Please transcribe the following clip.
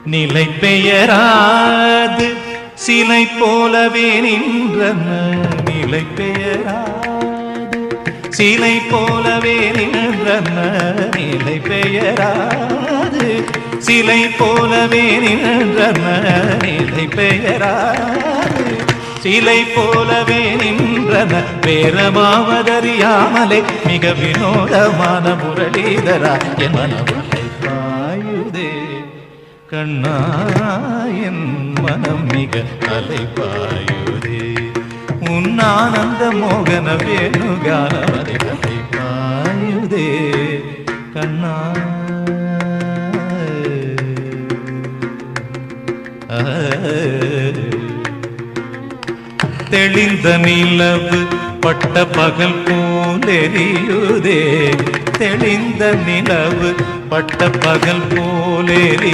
நிலை பெயராது சிலை போலவே நின்றன நிலை பெயராது சிலை போலவே நின்றன நிலை பெயராது சிலை போலவே நின்றன நிலை பெயராது சிலை போலவே நின்றன பேரமாவதறியாமலே மிக வினோதமான முரளிதரா என் மனமலை பாயுதே கண்ணா என் மனம் மிக அலைபாயுதே உன் ஆனந்த மோகன வேணுகானமலை பாயுதே கண்ணா தெளிந்த நிலவு பட்ட பகல் போலெரியுதே தெளிந்த நிலவு பட்ட பகல் போலெரி